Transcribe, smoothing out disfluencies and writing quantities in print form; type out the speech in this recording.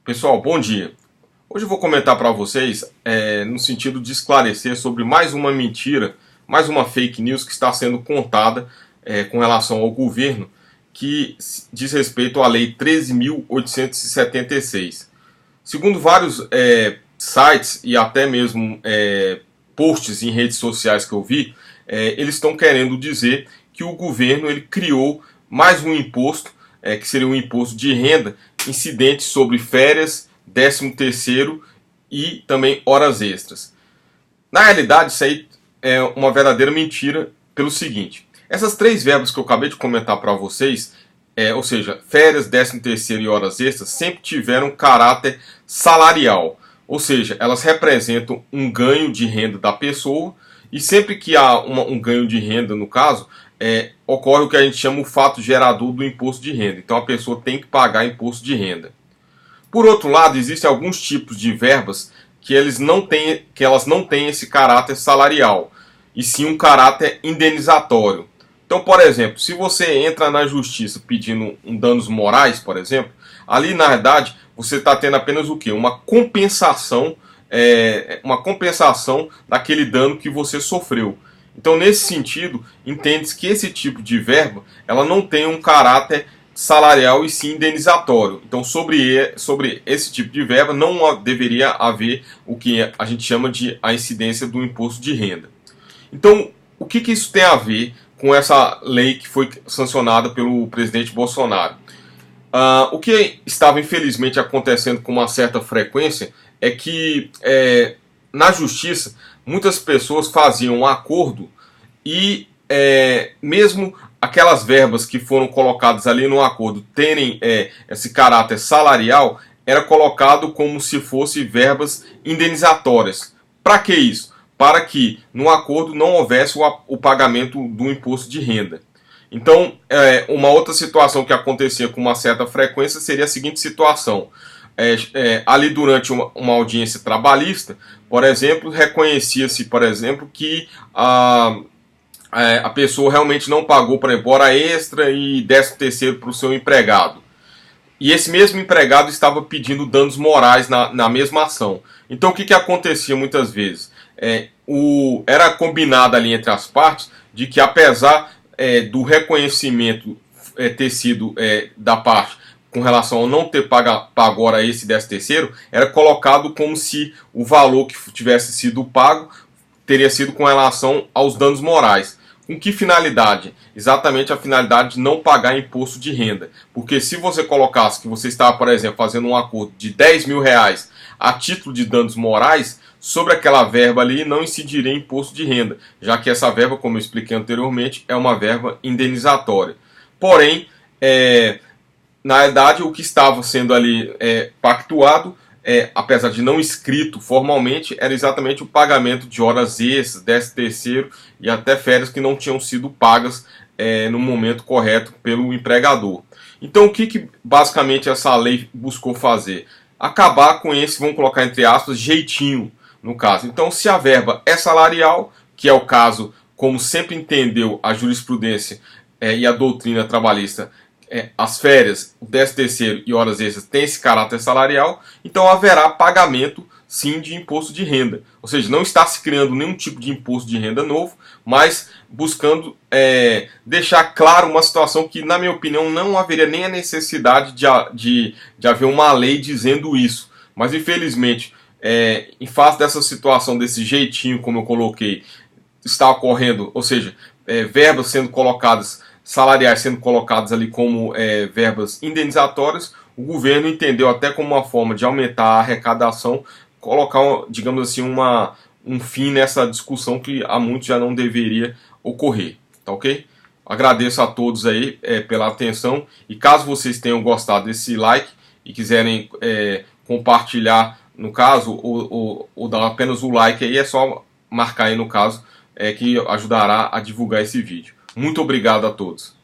Pessoal, bom dia. Hoje eu vou comentar para vocês no sentido de esclarecer sobre mais uma mentira, mais uma fake news que está sendo contada com relação ao governo, que diz respeito à Lei 13.876. Segundo vários sites e até mesmo posts em redes sociais que eu vi, eles estão querendo dizer que o governo ele criou mais um imposto, que seria um imposto de renda incidente sobre férias, 13º e também horas extras. Na realidade, isso aí é uma verdadeira mentira pelo seguinte: essas três verbas que eu acabei de comentar para vocês, ou seja, férias, 13º e horas extras, sempre tiveram caráter salarial, ou seja, elas representam um ganho de renda da pessoa, e sempre que há um ganho de renda, no caso, ocorre o que a gente chama o fato gerador do imposto de renda. Então a pessoa tem que pagar imposto de renda. Por outro lado, existem alguns tipos de verbas que elas não têm esse caráter salarial, e sim um caráter indenizatório. Então, por exemplo, se você entra na justiça pedindo danos morais, por exemplo, ali na verdade você está tendo apenas o quê? Uma compensação daquele dano que você sofreu. Então, nesse sentido, entende-se que esse tipo de verba ela não tem um caráter salarial e sim indenizatório. Então, sobre esse tipo de verba não deveria haver o que a gente chama de a incidência do imposto de renda. Então, o que isso tem a ver com essa lei que foi sancionada pelo presidente Bolsonaro? O que estava infelizmente acontecendo com uma certa frequência é que na justiça muitas pessoas faziam um acordo e mesmo aquelas verbas que foram colocadas ali no acordo terem esse caráter salarial, era colocado como se fossem verbas indenizatórias. Para que isso? Para que no acordo não houvesse o pagamento do imposto de renda. Então, uma outra situação que acontecia com uma certa frequência seria a seguinte situação. Ali durante uma audiência trabalhista, por exemplo, reconhecia-se, por exemplo, que a pessoa realmente não pagou, por exemplo, hora extra e 13º para o seu empregado. E esse mesmo empregado estava pedindo danos morais na mesma ação. Então o que acontecia muitas vezes? Era combinado ali entre as partes de que apesar do reconhecimento ter sido da parte com relação ao não ter pago hora esse 13º, era colocado como se o valor que tivesse sido pago teria sido com relação aos danos morais. Com que finalidade? Exatamente a finalidade de não pagar imposto de renda. Porque se você colocasse que você estava, por exemplo, fazendo um acordo de R$10.000 a título de danos morais, sobre aquela verba ali não incidiria imposto de renda, já que essa verba, como eu expliquei anteriormente, é uma verba indenizatória. Porém, na verdade, o que estava sendo ali pactuado, apesar de não escrito formalmente, era exatamente o pagamento de horas extras, 13º e até férias que não tinham sido pagas no momento correto pelo empregador. Então, o que basicamente essa lei buscou fazer? Acabar com esse, vamos colocar entre aspas, jeitinho no caso. Então, se a verba é salarial, que é o caso, como sempre entendeu a jurisprudência e a doutrina trabalhista, as férias, o 13º e horas extras têm esse caráter salarial, então haverá pagamento sim de imposto de renda. Ou seja, não está se criando nenhum tipo de imposto de renda novo, mas buscando deixar claro uma situação que, na minha opinião, não haveria nem a necessidade de haver uma lei dizendo isso. Mas infelizmente, em face dessa situação, desse jeitinho como eu coloquei, está ocorrendo, ou seja, verbas sendo colocadas, salariais sendo colocadas ali como verbas indenizatórias, o governo entendeu até como uma forma de aumentar a arrecadação, colocar, digamos assim, um fim nessa discussão que há muito já não deveria ocorrer, tá ok? Agradeço a todos aí pela atenção, e caso vocês tenham gostado desse like e quiserem compartilhar, no caso, ou dar apenas o like aí, é só marcar aí no caso, que ajudará a divulgar esse vídeo. Muito obrigado a todos.